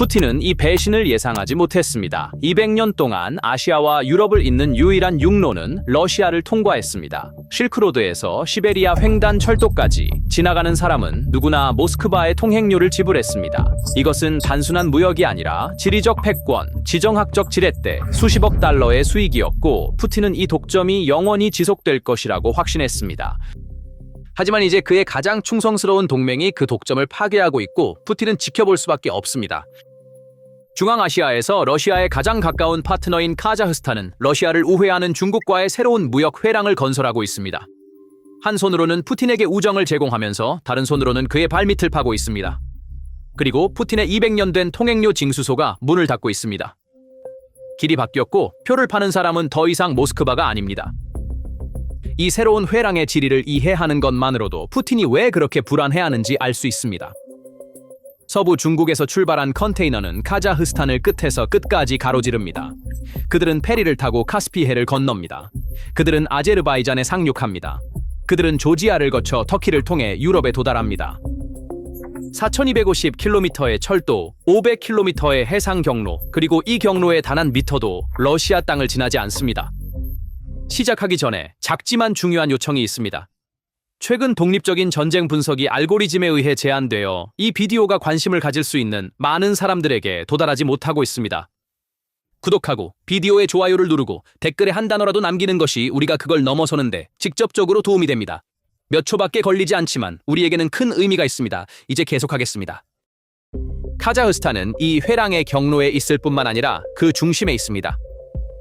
푸틴은 이 배신을 예상하지 못했습니다. 200년 동안 아시아와 유럽을 잇는 유일한 육로는 러시아를 통과했습니다. 실크로드에서 시베리아 횡단 철도까지 지나가는 사람은 누구나 모스크바에 통행료를 지불했습니다. 이것은 단순한 무역이 아니라 지리적 패권, 지정학적 지렛대, 수십억 달러의 수익이었고, 푸틴은 이 독점이 영원히 지속될 것이라고 확신했습니다. 하지만 이제 그의 가장 충성스러운 동맹이 그 독점을 파괴하고 있고, 푸틴은 지켜볼 수밖에 없습니다. 중앙아시아에서 러시아의 가장 가까운 파트너인 카자흐스탄은 러시아를 우회하는 중국과의 새로운 무역 회랑을 건설하고 있습니다. 한 손으로는 푸틴에게 우정을 제공하면서 다른 손으로는 그의 발밑을 파고 있습니다. 그리고 푸틴의 200년 된 통행료 징수소가 문을 닫고 있습니다. 길이 바뀌었고 표를 파는 사람은 더 이상 모스크바가 아닙니다. 이 새로운 회랑의 지리를 이해하는 것만으로도 푸틴이 왜 그렇게 불안해하는지 알 수 있습니다. 서부 중국에서 출발한 컨테이너는 카자흐스탄을 끝에서 끝까지 가로지릅니다. 그들은 페리를 타고 카스피해를 건넙니다. 그들은 아제르바이잔에 상륙합니다. 그들은 조지아를 거쳐 터키를 통해 유럽에 도달합니다. 4250km의 철도, 500km의 해상 경로, 그리고 이 경로의 단 한 미터도 러시아 땅을 지나지 않습니다. 시작하기 전에 작지만 중요한 요청이 있습니다. 최근 독립적인 전쟁 분석이 알고리즘에 의해 제한되어 이 비디오가 관심을 가질 수 있는 많은 사람들에게 도달하지 못하고 있습니다. 구독하고 비디오에 좋아요를 누르고 댓글에 한 단어라도 남기는 것이 우리가 그걸 넘어서는데 직접적으로 도움이 됩니다. 몇 초밖에 걸리지 않지만 우리에게는 큰 의미가 있습니다. 이제 계속하겠습니다. 카자흐스탄은 이 회랑의 경로에 있을 뿐만 아니라 그 중심에 있습니다.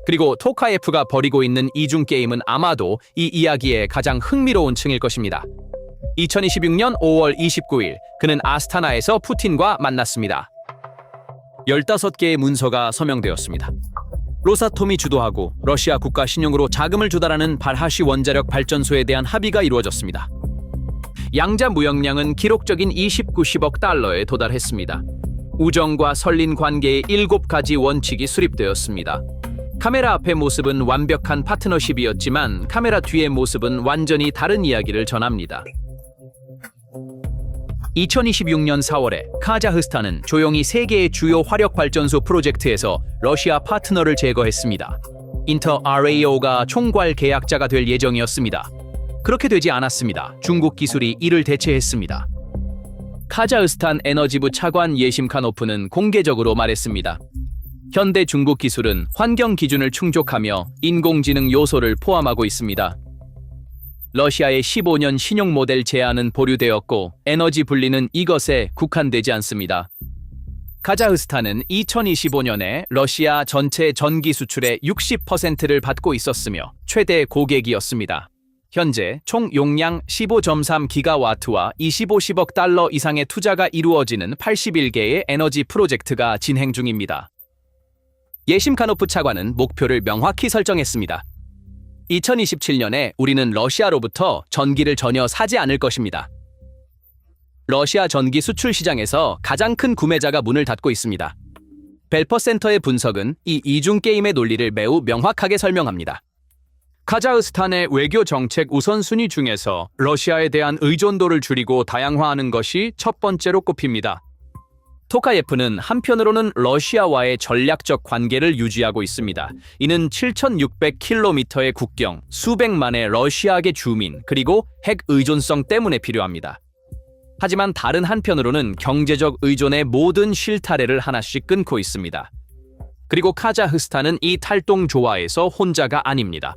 그리고 토카예프가 벌이고 있는 이중 게임은 아마도 이 이야기의 가장 흥미로운 층일 것입니다. 2026년 5월 29일 그는 아스타나에서 푸틴과 만났습니다. 15개의 문서가 서명되었습니다. 로사톰이 주도하고 러시아 국가 신용으로 자금을 조달하는 발하시 원자력 발전소에 대한 합의가 이루어졌습니다. 양자 무역량은 기록적인 29억 달러에 도달했습니다. 우정과 설린 관계의 7가지 원칙이 수립되었습니다. 카메라 앞의 모습은 완벽한 파트너십이었지만 카메라 뒤의 모습은 완전히 다른 이야기를 전합니다. 2026년 4월에 카자흐스탄은 조용히 3개의 주요 화력발전소 프로젝트에서 러시아 파트너를 제거했습니다. 인터 RAO가 총괄 계약자가 될 예정이었습니다. 그렇게 되지 않았습니다. 중국 기술이 이를 대체했습니다. 카자흐스탄 에너지부 차관 예심카노프는 공개적으로 말했습니다. 현대 중국 기술은 환경 기준을 충족하며 인공지능 요소를 포함하고 있습니다. 러시아의 15년 신용 모델 제한은 보류되었고 에너지 분리는 이것에 국한되지 않습니다. 카자흐스탄은 2025년에 러시아 전체 전기 수출의 60%를 받고 있었으며 최대 고객이었습니다. 현재 총 용량 15.3기가와트와 25억 달러 이상의 투자가 이루어지는 81개의 에너지 프로젝트가 진행 중입니다. 예심카노프 차관은 목표를 명확히 설정했습니다. 2027년에 우리는 러시아로부터 전기를 전혀 사지 않을 것입니다. 러시아 전기 수출 시장에서 가장 큰 구매자가 문을 닫고 있습니다. 벨퍼센터의 분석은 이 이중 게임의 논리를 매우 명확하게 설명합니다. 카자흐스탄의 외교 정책 우선순위 중에서 러시아에 대한 의존도를 줄이고 다양화하는 것이 첫 번째로 꼽힙니다. 토카예프는 한편으로는 러시아와의 전략적 관계를 유지하고 있습니다. 이는 7,600km의 국경, 수백만의 러시아계 주민, 그리고 핵 의존성 때문에 필요합니다. 하지만 다른 한편으로는 경제적 의존의 모든 실타래를 하나씩 끊고 있습니다. 그리고 카자흐스탄은 이 탈동 조화에서 혼자가 아닙니다.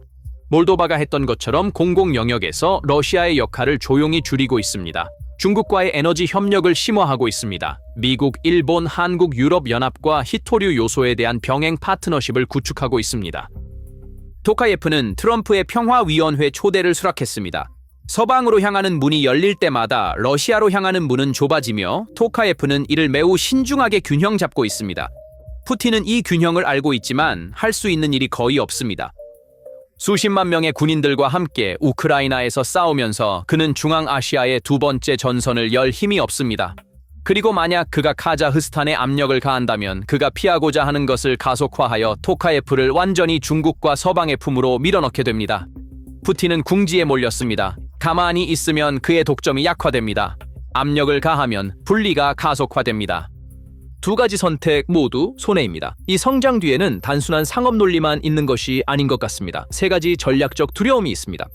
몰도바가 했던 것처럼 공공 영역에서 러시아의 역할을 조용히 줄이고 있습니다. 중국과의 에너지 협력을 심화하고 있습니다. 미국, 일본, 한국, 유럽연합과 히토류 요소에 대한 병행 파트너십을 구축하고 있습니다. 토카예프는 트럼프의 평화위원회 초대를 수락했습니다. 서방으로 향하는 문이 열릴 때마다 러시아로 향하는 문은 좁아지며 토카예프는 이를 매우 신중하게 균형 잡고 있습니다. 푸틴은 이 균형을 알고 있지만 할 수 있는 일이 거의 없습니다. 수십만 명의 군인들과 함께 우크라이나에서 싸우면서 그는 중앙아시아의 두 번째 전선을 열 힘이 없습니다. 그리고 만약 그가 카자흐스탄에 압력을 가한다면 그가 피하고자 하는 것을 가속화하여 토카예프를 완전히 중국과 서방의 품으로 밀어넣게 됩니다. 푸틴은 궁지에 몰렸습니다. 가만히 있으면 그의 독점이 약화됩니다. 압력을 가하면 분리가 가속화됩니다. 두 가지 선택 모두 손해입니다. 이 성장 뒤에는 단순한 상업 논리만 있는 것이 아닌 것 같습니다. 세 가지 전략적 두려움이 있습니다.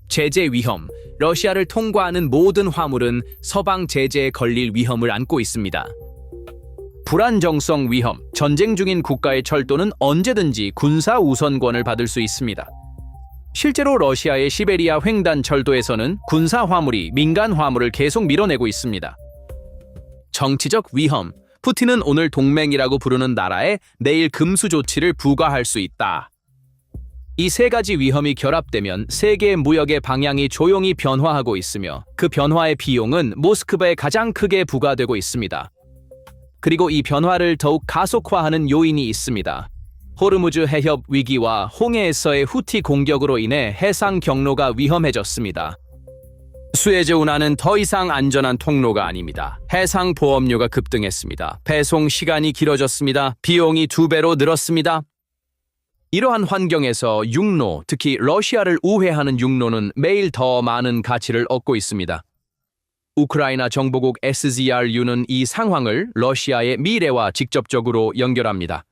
제재 위험. 러시아를 통과하는 모든 화물은 서방 제재에 걸릴 위험을 안고 있습니다. 불안정성 위험. 전쟁 중인 국가의 철도는 언제든지 군사 우선권을 받을 수 있습니다. 실제로 러시아의 시베리아 횡단 철도에서는 군사 화물이 민간 화물을 계속 밀어내고 있습니다. 정치적 위험. 푸틴은 오늘 동맹이라고 부르는 나라에 내일 금수 조치를 부과할 수 있다. 이 세 가지 위험이 결합되면 세계 무역의 방향이 조용히 변화하고 있으며 그 변화의 비용은 모스크바에 가장 크게 부과되고 있습니다. 그리고 이 변화를 더욱 가속화하는 요인이 있습니다. 호르무즈 해협 위기와 홍해에서의 후티 공격으로 인해 해상 경로가 위험해졌습니다. 수에즈 운하는 더 이상 안전한 통로가 아닙니다. 해상 보험료가 급등했습니다. 배송 시간이 길어졌습니다. 비용이 2배로 늘었습니다. 이러한 환경에서 육로, 특히 러시아를 우회하는 육로는 매일 더 많은 가치를 얻고 있습니다. 우크라이나 정보국 SZRU는 이 상황을 러시아의 미래와 직접적으로 연결합니다.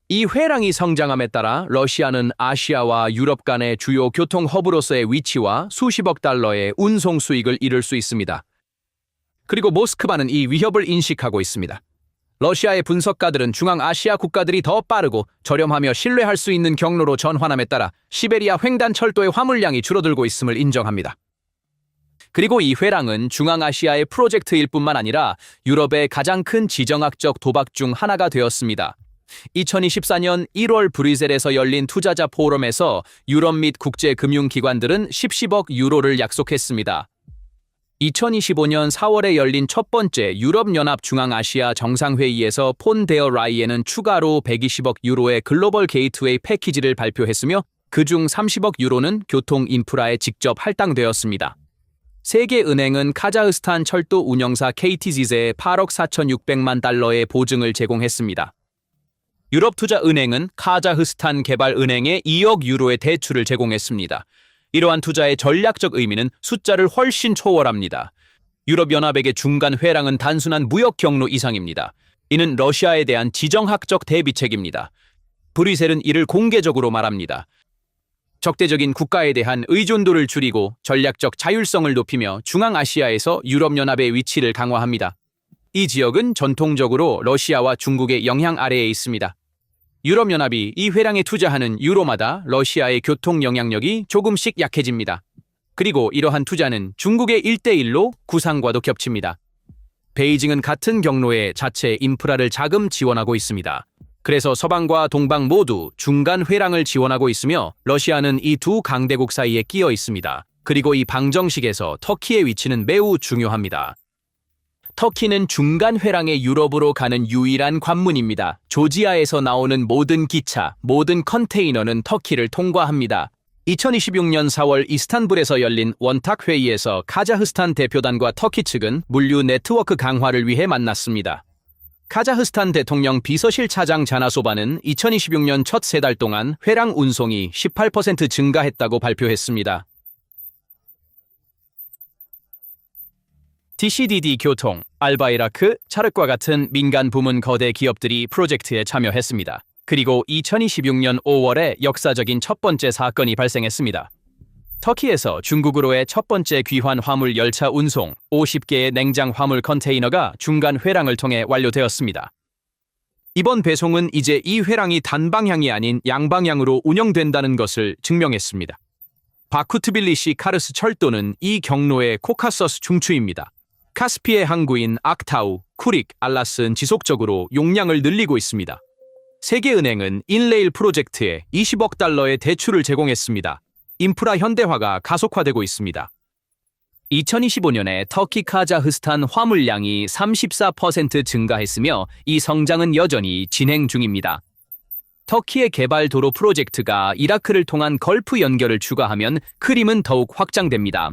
이 회랑이 성장함에 따라 러시아는 아시아와 유럽 간의 주요 교통 허브로서의 위치와 수십억 달러의 운송 수익을 잃을 수 있습니다. 그리고 모스크바는 이 위협을 인식하고 있습니다. 러시아의 분석가들은 중앙아시아 국가들이 더 빠르고 저렴하며 신뢰할 수 있는 경로로 전환함에 따라 시베리아 횡단 철도의 화물량이 줄어들고 있음을 인정합니다. 그리고 이 회랑은 중앙아시아의 프로젝트일 뿐만 아니라 유럽의 가장 큰 지정학적 도박 중 하나가 되었습니다. 2024년 1월 브뤼셀에서 열린 투자자 포럼에서 유럽 및 국제금융기관들은 10억 유로를 약속했습니다. 2025년 4월에 열린 첫 번째 유럽연합 중앙아시아 정상회의에서 폰 데어 라이엔은 추가로 120억 유로의 글로벌 게이트웨이 패키지를 발표했으며 그중 30억 유로는 교통 인프라에 직접 할당되었습니다. 세계은행은 카자흐스탄 철도 운영사 KTZ에 8억 4,600만 달러의 보증을 제공했습니다. 유럽투자은행은 카자흐스탄 개발은행에 2억 유로의 대출을 제공했습니다. 이러한 투자의 전략적 의미는 숫자를 훨씬 초월합니다. 유럽연합에게 중간 회랑은 단순한 무역 경로 이상입니다. 이는 러시아에 대한 지정학적 대비책입니다. 브뤼셀은 이를 공개적으로 말합니다. 적대적인 국가에 대한 의존도를 줄이고 전략적 자율성을 높이며 중앙아시아에서 유럽연합의 위치를 강화합니다. 이 지역은 전통적으로 러시아와 중국의 영향 아래에 있습니다. 유럽연합이 이 회랑에 투자하는 유로마다 러시아의 교통 영향력이 조금씩 약해집니다. 그리고 이러한 투자는 중국의 1대1로 구상과도 겹칩니다. 베이징은 같은 경로에 자체 인프라를 자금 지원하고 있습니다. 그래서 서방과 동방 모두 중간 회랑을 지원하고 있으며 러시아는 이 두 강대국 사이에 끼어 있습니다. 그리고 이 방정식에서 터키의 위치는 매우 중요합니다. 터키는 중간 회랑의 유럽으로 가는 유일한 관문입니다. 조지아에서 나오는 모든 기차, 모든 컨테이너는 터키를 통과합니다. 2026년 4월 이스탄불에서 열린 원탁 회의에서 카자흐스탄 대표단과 터키 측은 물류 네트워크 강화를 위해 만났습니다. 카자흐스탄 대통령 비서실 차장 자나소바는 2026년 첫 3달 동안 회랑 운송이 18% 증가했다고 발표했습니다. DCDD 교통, 알바이라크, 차르과 같은 민간 부문 거대 기업들이 프로젝트에 참여했습니다. 그리고 2026년 5월에 역사적인 첫 번째 사건이 발생했습니다. 터키에서 중국으로의 첫 번째 귀환 화물 열차 운송, 50개의 냉장 화물 컨테이너가 중간 회랑을 통해 완료되었습니다. 이번 배송은 이제 이 회랑이 단방향이 아닌 양방향으로 운영된다는 것을 증명했습니다. 바쿠 트빌리시 카르스 철도는 이 경로의 코카서스 중추입니다. 카스피의 항구인 악타우, 쿠릭, 알라스는 지속적으로 용량을 늘리고 있습니다. 세계은행은 인레일 프로젝트에 20억 달러의 대출을 제공했습니다. 인프라 현대화가 가속화되고 있습니다. 2025년에 터키 카자흐스탄 화물량이 34% 증가했으며 이 성장은 여전히 진행 중입니다. 터키의 개발 도로 프로젝트가 이라크를 통한 걸프 연결을 추가하면 크림은 더욱 확장됩니다.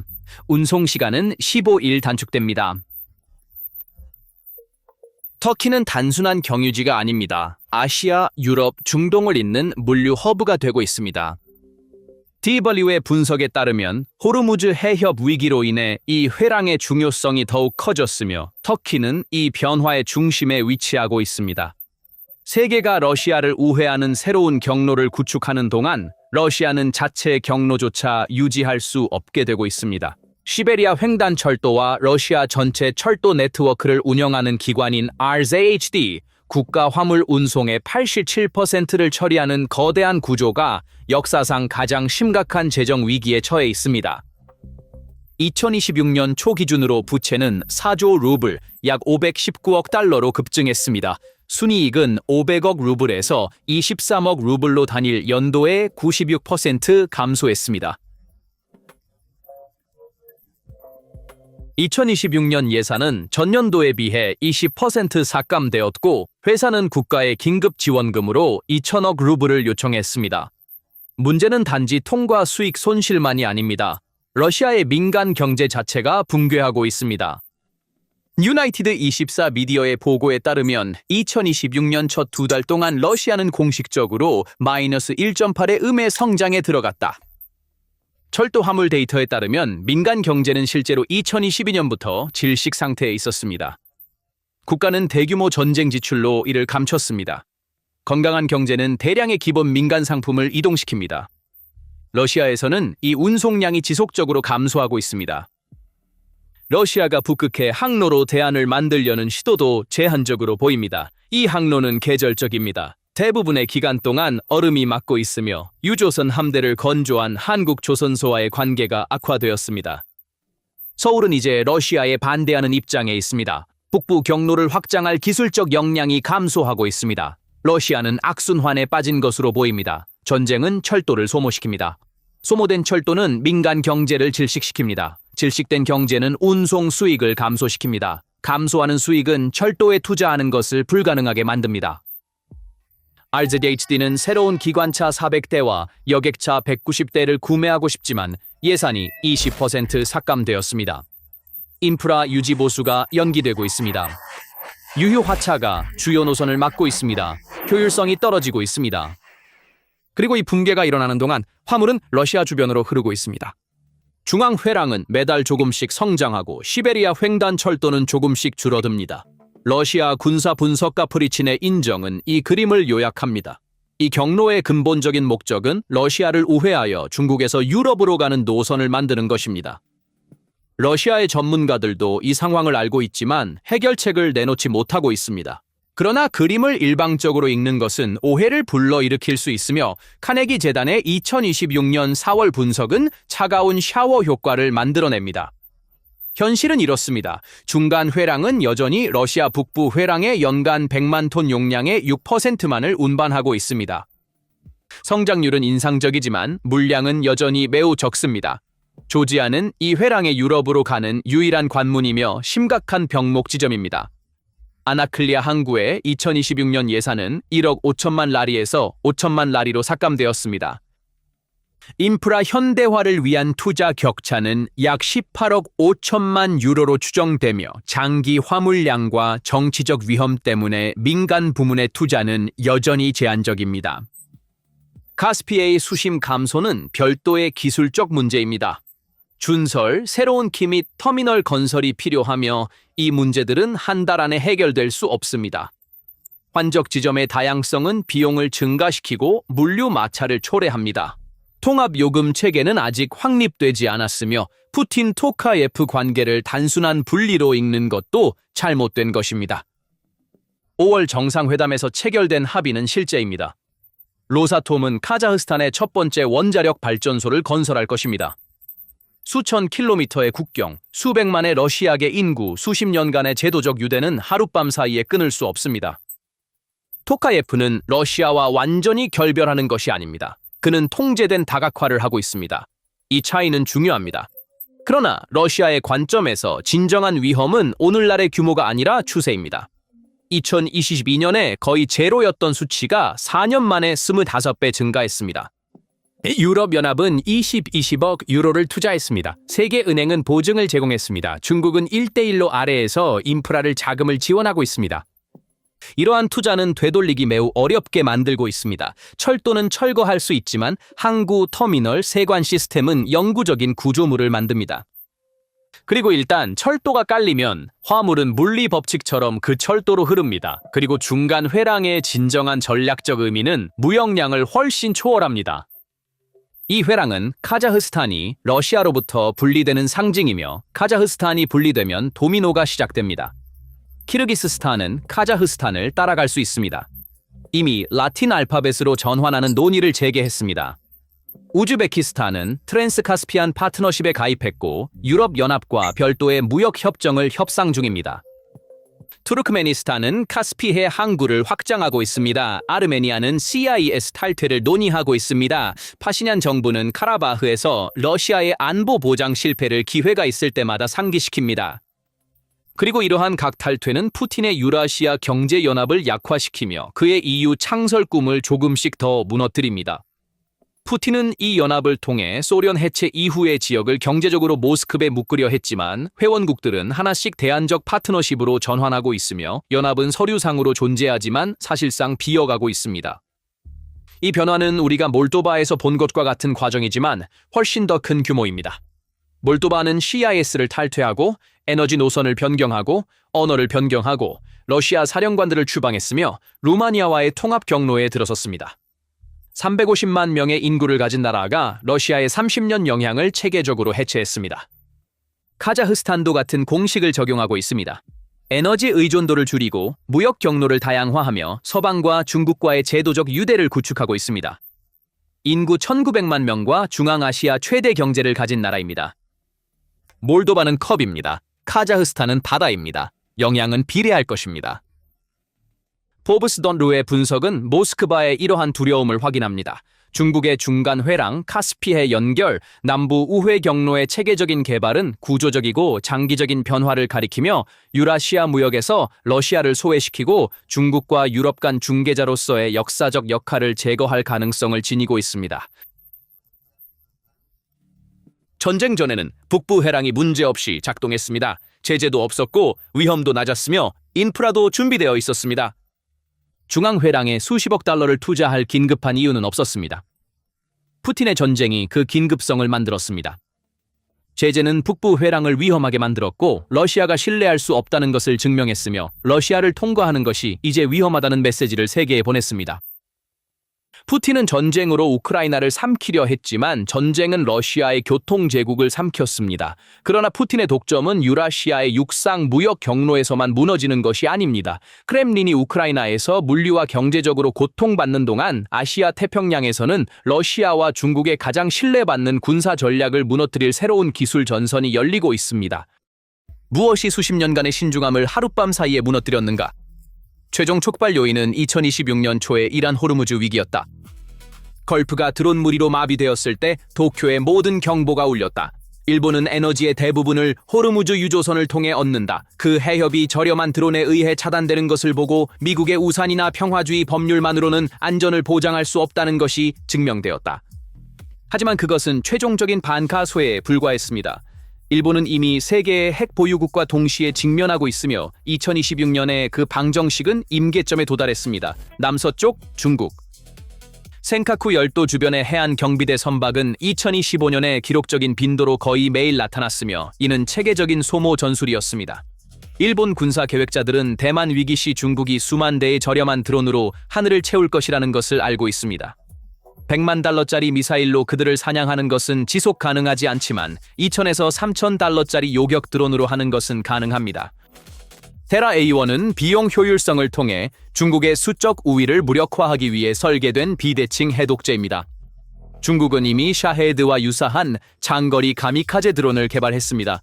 운송 시간은 15일 단축됩니다. 터키는 단순한 경유지가 아닙니다. 아시아, 유럽, 중동을 잇는 물류 허브가 되고 있습니다. DW의 분석에 따르면 호르무즈 해협 위기로 인해 이 회랑의 중요성이 더욱 커졌으며 터키는 이 변화의 중심에 위치하고 있습니다. 세계가 러시아를 우회하는 새로운 경로를 구축하는 동안 러시아는 자체의 경로조차 유지할 수 없게 되고 있습니다. 시베리아 횡단철도와 러시아 전체 철도 네트워크를 운영하는 기관인 RZHD, 국가 화물 운송의 87%를 처리하는 거대한 구조가 역사상 가장 심각한 재정 위기에 처해 있습니다. 2026년 초 기준으로 부채는 4조 루블, 약 519억 달러로 급증했습니다. 순이익은 500억 루블에서 23억 루블로 단일 연도에 96% 감소했습니다. 2026년 예산은 전년도에 비해 20% 삭감되었고 회사는 국가의 긴급 지원금으로 2천억 루블을 요청했습니다. 문제는 단지 통과 수익 손실만이 아닙니다. 러시아의 민간 경제 자체가 붕괴하고 있습니다. 유나이티드 24 미디어의 보고에 따르면 2026년 첫 2달 동안 러시아는 공식적으로 마이너스 1.8의 음의 성장에 들어갔다. 철도 화물 데이터에 따르면 민간 경제는 실제로 2022년부터 질식 상태에 있었습니다. 국가는 대규모 전쟁 지출로 이를 감췄습니다. 건강한 경제는 대량의 기본 민간 상품을 이동시킵니다. 러시아에서는 이 운송량이 지속적으로 감소하고 있습니다. 러시아가 북극해 항로로 대안을 만들려는 시도도 제한적으로 보입니다. 이 항로는 계절적입니다. 대부분의 기간 동안 얼음이 막고 있으며 유조선 함대를 건조한 한국 조선소와의 관계가 악화되었습니다. 서울은 이제 러시아에 반대하는 입장에 있습니다. 북부 경로를 확장할 기술적 역량이 감소하고 있습니다. 러시아는 악순환에 빠진 것으로 보입니다. 전쟁은 철도를 소모시킵니다. 소모된 철도는 민간 경제를 질식시킵니다. 질식된 경제는 운송 수익을 감소시킵니다. 감소하는 수익은 철도에 투자하는 것을 불가능하게 만듭니다. RZHD는 새로운 기관차 400대와 여객차 190대를 구매하고 싶지만 예산이 20% 삭감되었습니다. 인프라 유지 보수가 연기되고 있습니다. 유휴하차가 주요 노선을 막고 있습니다. 효율성이 떨어지고 있습니다. 그리고 이 붕괴가 일어나는 동안 화물은 러시아 주변으로 흐르고 있습니다. 중앙 회랑은 매달 조금씩 성장하고 시베리아 횡단 철도는 조금씩 줄어듭니다. 러시아 군사 분석가 프리친의 인정은 이 그림을 요약합니다. 이 경로의 근본적인 목적은 러시아를 우회하여 중국에서 유럽으로 가는 노선을 만드는 것입니다. 러시아의 전문가들도 이 상황을 알고 있지만 해결책을 내놓지 못하고 있습니다. 그러나 그림을 일방적으로 읽는 것은 오해를 불러일으킬 수 있으며 카네기 재단의 2026년 4월 분석은 차가운 샤워 효과를 만들어냅니다. 현실은 이렇습니다. 중간 회랑은 여전히 러시아 북부 회랑의 연간 100만 톤 용량의 6%만을 운반하고 있습니다. 성장률은 인상적이지만 물량은 여전히 매우 적습니다. 조지아는 이 회랑의 유럽으로 가는 유일한 관문이며 심각한 병목 지점입니다. 아나클리아 항구의 2026년 예산은 1억 5천만 라리에서 5천만 라리로 삭감되었습니다. 인프라 현대화를 위한 투자 격차는 약 18억 5천만 유로로 추정되며 장기 화물량과 정치적 위험 때문에 민간 부문의 투자는 여전히 제한적입니다. 카스피해의 수심 감소는 별도의 기술적 문제입니다. 준설, 새로운 키 및 터미널 건설이 필요하며 이 문제들은 한 달 안에 해결될 수 없습니다. 환적 지점의 다양성은 비용을 증가시키고 물류 마찰을 초래합니다. 통합 요금 체계는 아직 확립되지 않았으며 푸틴 토카예프 관계를 단순한 분리로 읽는 것도 잘못된 것입니다. 5월 정상회담에서 체결된 합의는 실제입니다. 로사톰은 카자흐스탄의 첫 번째 원자력 발전소를 건설할 것입니다. 수천 킬로미터의 국경, 수백만의 러시아계 인구, 수십 년간의 제도적 유대는 하룻밤 사이에 끊을 수 없습니다. 토카예프는 러시아와 완전히 결별하는 것이 아닙니다. 그는 통제된 다각화를 하고 있습니다. 이 차이는 중요합니다. 그러나 러시아의 관점에서 진정한 위험은 오늘날의 규모가 아니라 추세입니다. 2022년에 거의 제로였던 수치가 4년 만에 25배 증가했습니다. 유럽연합은 20억 유로를 투자했습니다. 세계은행은 보증을 제공했습니다. 중국은 1대1로 아래에서 인프라를 자금을 지원하고 있습니다. 이러한 투자는 되돌리기 매우 어렵게 만들고 있습니다. 철도는 철거할 수 있지만 항구, 터미널, 세관 시스템은 영구적인 구조물을 만듭니다. 그리고 일단 철도가 깔리면 화물은 물리 법칙처럼 그 철도로 흐릅니다. 그리고 중간 회랑의 진정한 전략적 의미는 무역량을 훨씬 초월합니다. 이 회랑은 카자흐스탄이 러시아로부터 분리되는 상징이며 카자흐스탄이 분리되면 도미노가 시작됩니다. 키르기스스탄은 카자흐스탄을 따라갈 수 있습니다. 이미 라틴 알파벳으로 전환하는 논의를 재개했습니다. 우즈베키스탄은 트랜스카스피안 파트너십에 가입했고 유럽연합과 별도의 무역협정을 협상 중입니다. 투르크메니스탄은 카스피해 항구를 확장하고 있습니다. 아르메니아는 CIS 탈퇴를 논의하고 있습니다. 파시냔 정부는 카라바흐에서 러시아의 안보 보장 실패를 기회가 있을 때마다 상기시킵니다. 그리고 이러한 각 탈퇴는 푸틴의 유라시아 경제연합을 약화시키며 그의 EU 창설 꿈을 조금씩 더 무너뜨립니다. 푸틴은 이 연합을 통해 소련 해체 이후의 지역을 경제적으로 모스크바에 묶으려 했지만 회원국들은 하나씩 대안적 파트너십으로 전환하고 있으며 연합은 서류상으로 존재하지만 사실상 비어가고 있습니다. 이 변화는 우리가 몰도바에서 본 것과 같은 과정이지만 훨씬 더 큰 규모입니다. 몰도바는 CIS를 탈퇴하고 에너지 노선을 변경하고 언어를 변경하고 러시아 사령관들을 추방했으며 루마니아와의 통합 경로에 들어섰습니다. 350만 명의 인구를 가진 나라가 러시아의 30년 영향을 체계적으로 해체했습니다. 카자흐스탄도 같은 공식을 적용하고 있습니다. 에너지 의존도를 줄이고 무역 경로를 다양화하며 서방과 중국과의 제도적 유대를 구축하고 있습니다. 인구 1900만 명과 중앙아시아 최대 경제를 가진 나라입니다. 몰도바는 컵입니다. 카자흐스탄은 바다입니다. 영향은 비례할 것입니다. 포브스 던루의 분석은 모스크바의 이러한 두려움을 확인합니다. 중국의 중간 회랑, 카스피해 연결, 남부 우회 경로의 체계적인 개발은 구조적이고 장기적인 변화를 가리키며 유라시아 무역에서 러시아를 소외시키고 중국과 유럽 간 중개자로서의 역사적 역할을 제거할 가능성을 지니고 있습니다. 전쟁 전에는 북부 회랑이 문제없이 작동했습니다. 제재도 없었고 위험도 낮았으며 인프라도 준비되어 있었습니다. 중앙회랑에 수십억 달러를 투자할 긴급한 이유는 없었습니다. 푸틴의 전쟁이 그 긴급성을 만들었습니다. 제재는 북부 회랑을 위험하게 만들었고 러시아가 신뢰할 수 없다는 것을 증명했으며 러시아를 통과하는 것이 이제 위험하다는 메시지를 세계에 보냈습니다. 푸틴은 전쟁으로 우크라이나를 삼키려 했지만 전쟁은 러시아의 교통제국을 삼켰습니다. 그러나 푸틴의 독점은 유라시아의 육상 무역 경로에서만 무너지는 것이 아닙니다. 크렘린이 우크라이나에서 물리와 경제적으로 고통받는 동안 아시아 태평양에서는 러시아와 중국의 가장 신뢰받는 군사 전략을 무너뜨릴 새로운 기술 전선이 열리고 있습니다. 무엇이 수십 년간의 신중함을 하룻밤 사이에 무너뜨렸는가? 최종 촉발 요인은 2026년 초의 이란 호르무즈 위기였다. 걸프가 드론 무리로 마비되었을 때 도쿄의 모든 경보가 울렸다. 일본은 에너지의 대부분을 호르무즈 유조선을 통해 얻는다. 그 해협이 저렴한 드론에 의해 차단되는 것을 보고 미국의 우산이나 평화주의 법률만으로는 안전을 보장할 수 없다는 것이 증명되었다. 하지만 그것은 최종적인 반가소에 불과했습니다. 일본은 이미 세계의 핵 보유국과 동시에 직면하고 있으며 2026년에 그 방정식은 임계점에 도달했습니다. 남서쪽 중국. 센카쿠 열도 주변의 해안 경비대 선박은 2025년에 기록적인 빈도로 거의 매일 나타났으며 이는 체계적인 소모 전술이었습니다. 일본 군사 계획자들은 대만 위기 시 중국이 수만 대의 저렴한 드론으로 하늘을 채울 것이라는 것을 알고 있습니다. 100만 달러짜리 미사일로 그들을 사냥하는 것은 지속 가능하지 않지만 2,000에서 3,000 달러짜리 요격 드론으로 하는 것은 가능합니다. 테라 A1은 비용 효율성을 통해 중국의 수적 우위를 무력화하기 위해 설계된 비대칭 해독제입니다. 중국은 이미 샤헤드와 유사한 장거리 가미카제 드론을 개발했습니다.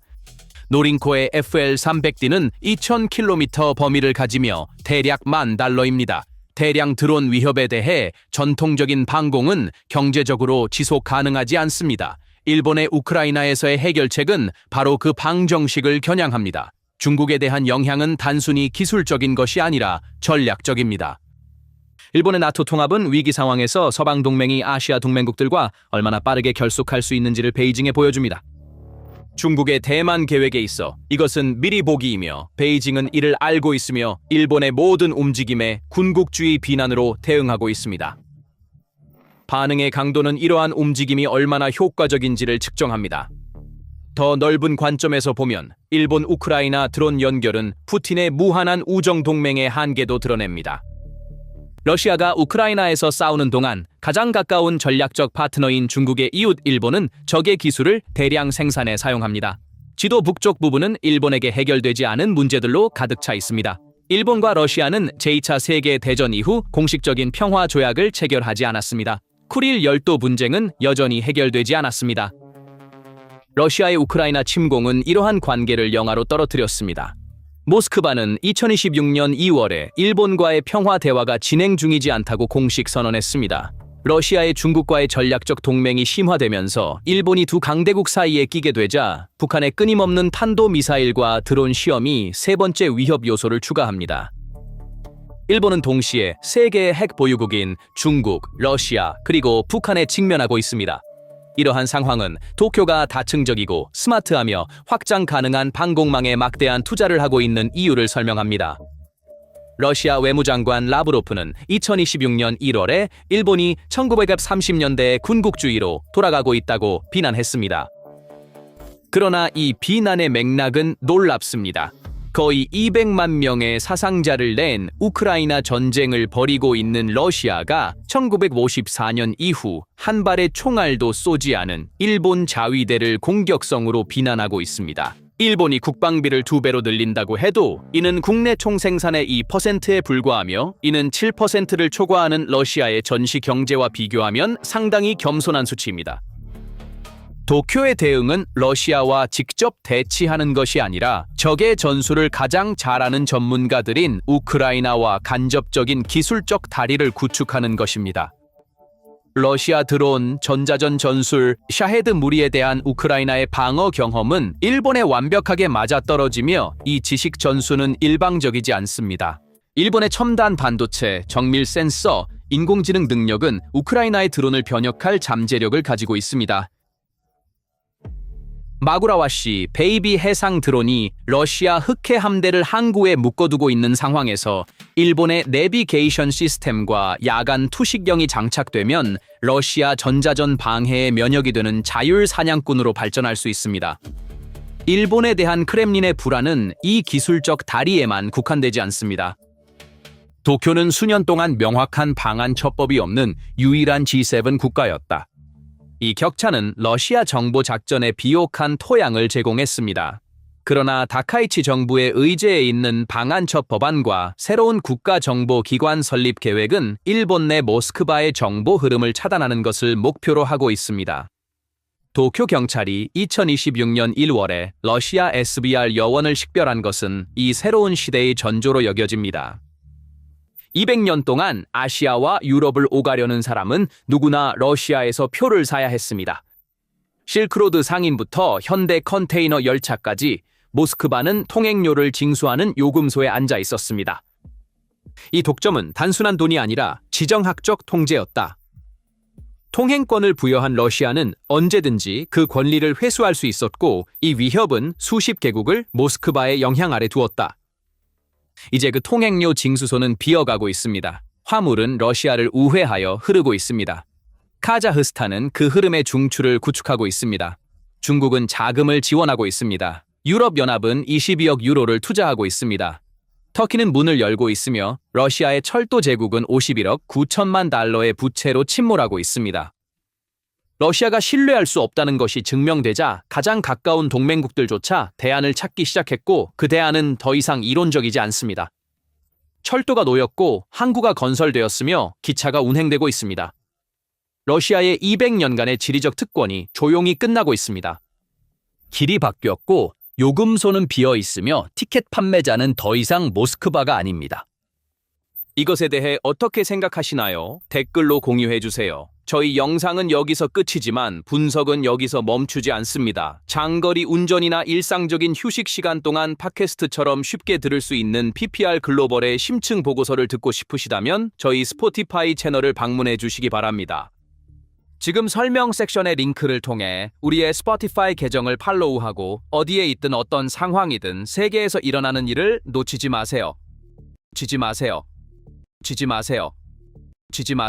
노린코의 FL-300D는 2,000km 범위를 가지며 대략 $10,000입니다. 대량 드론 위협에 대해 전통적인 방공은 경제적으로 지속 가능하지 않습니다. 일본의 우크라이나에서의 해결책은 바로 그 방정식을 겨냥합니다. 중국에 대한 영향은 단순히 기술적인 것이 아니라 전략적입니다. 일본의 나토 통합은 위기 상황에서 서방 동맹이 아시아 동맹국들과 얼마나 빠르게 결속할 수 있는지를 베이징에 보여줍니다. 중국의 대만 계획에 있어 이것은 미리 보기이며 베이징은 이를 알고 있으며 일본의 모든 움직임에 군국주의 비난으로 대응하고 있습니다. 반응의 강도는 이러한 움직임이 얼마나 효과적인지를 측정합니다. 더 넓은 관점에서 보면 일본 우크라이나 드론 연결은 푸틴의 무한한 우정 동맹의 한계도 드러냅니다. 러시아가 우크라이나에서 싸우는 동안 가장 가까운 전략적 파트너인 중국의 이웃 일본은 적의 기술을 대량 생산에 사용합니다. 지도 북쪽 부분은 일본에게 해결되지 않은 문제들로 가득 차 있습니다. 일본과 러시아는 제2차 세계대전 이후 공식적인 평화 조약을 체결하지 않았습니다. 쿠릴 열도 분쟁은 여전히 해결되지 않았습니다. 러시아의 우크라이나 침공은 이러한 관계를 영하로 떨어뜨렸습니다. 모스크바는 2026년 2월에 일본과의 평화 대화가 진행 중이지 않다고 공식 선언했습니다. 러시아의 중국과의 전략적 동맹이 심화되면서 일본이 두 강대국 사이에 끼게 되자 북한의 끊임없는 탄도미사일과 드론 시험이 세 번째 위협 요소를 추가합니다. 일본은 동시에 세계의 핵 보유국인 중국, 러시아, 그리고 북한에 직면하고 있습니다. 이러한 상황은 도쿄가 다층적이고 스마트하며 확장 가능한 방공망에 막대한 투자를 하고 있는 이유를 설명합니다. 러시아 외무장관 라브로프는 2026년 1월에 일본이 1930년대의 군국주의로 돌아가고 있다고 비난했습니다. 그러나 이 비난의 맥락은 놀랍습니다. 거의 200만 명의 사상자를 낸 우크라이나 전쟁을 벌이고 있는 러시아가 1954년 이후 한 발의 총알도 쏘지 않은 일본 자위대를 공격성으로 비난하고 있습니다. 일본이 국방비를 2배로 늘린다고 해도 이는 국내 총생산의 2%에 불과하며 이는 7%를 초과하는 러시아의 전시 경제와 비교하면 상당히 겸손한 수치입니다. 도쿄의 대응은 러시아와 직접 대치하는 것이 아니라 적의 전술을 가장 잘 아는 전문가들인 우크라이나와 간접적인 기술적 다리를 구축하는 것입니다. 러시아 드론, 전자전 전술, 샤헤드 무리에 대한 우크라이나의 방어 경험은 일본에 완벽하게 맞아떨어지며 이 지식 전수는 일방적이지 않습니다. 일본의 첨단 반도체, 정밀 센서, 인공지능 능력은 우크라이나의 드론을 변역할 잠재력을 가지고 있습니다. 마구라와시 베이비 해상 드론이 러시아 흑해 함대를 항구에 묶어두고 있는 상황에서 일본의 내비게이션 시스템과 야간 투식경이 장착되면 러시아 전자전 방해에 면역이 되는 자율 사냥꾼으로 발전할 수 있습니다. 일본에 대한 크렘린의 불안은 이 기술적 다리에만 국한되지 않습니다. 도쿄는 수년 동안 명확한 방한 첩법이 없는 유일한 G7 국가였다. 이 격차는 러시아 정보 작전에 비옥한 토양을 제공했습니다. 그러나 다카이치 정부의 의제에 있는 방한첩 법안과 새로운 국가정보기관 설립 계획은 일본 내 모스크바의 정보 흐름을 차단하는 것을 목표로 하고 있습니다. 도쿄 경찰이 2026년 1월에 러시아 SBR 여원을 식별한 것은 이 새로운 시대의 전조로 여겨집니다. 200년 동안 아시아와 유럽을 오가려는 사람은 누구나 러시아에서 표를 사야 했습니다. 실크로드 상인부터 현대 컨테이너 열차까지 모스크바는 통행료를 징수하는 요금소에 앉아 있었습니다. 이 독점은 단순한 돈이 아니라 지정학적 통제였다. 통행권을 부여한 러시아는 언제든지 그 권리를 회수할 수 있었고 이 위협은 수십 개국을 모스크바의 영향 아래 두었다. 이제 그 통행료 징수소는 비어가고 있습니다. 화물은 러시아를 우회하여 흐르고 있습니다. 카자흐스탄은 그 흐름의 중추를 구축하고 있습니다. 중국은 자금을 지원하고 있습니다. 유럽연합은 22억 유로를 투자하고 있습니다. 터키는 문을 열고 있으며 러시아의 철도 제국은 51억 9천만 달러의 부채로 침몰하고 있습니다. 러시아가 신뢰할 수 없다는 것이 증명되자 가장 가까운 동맹국들조차 대안을 찾기 시작했고 그 대안은 더 이상 이론적이지 않습니다. 철도가 놓였고 항구가 건설되었으며 기차가 운행되고 있습니다. 러시아의 200년간의 지리적 특권이 조용히 끝나고 있습니다. 길이 바뀌었고 요금소는 비어 있으며 티켓 판매자는 더 이상 모스크바가 아닙니다. 이것에 대해 어떻게 생각하시나요? 댓글로 공유해 주세요. 저희 영상은 여기서 끝이지만 분석은 여기서 멈추지 않습니다. 장거리 운전이나 일상적인 휴식 시간 동안 팟캐스트처럼 쉽게 들을 수 있는 PPR 글로벌의 심층 보고서를 듣고 싶으시다면 저희 스포티파이 채널을 방문해 주시기 바랍니다. 지금 설명 섹션의 링크를 통해 우리의 스포티파이 계정을 팔로우하고 어디에 있든 어떤 상황이든 세계에서 일어나는 일을 놓치지 마세요. 지지 마세요. 지지 마세요. 지지 마세요.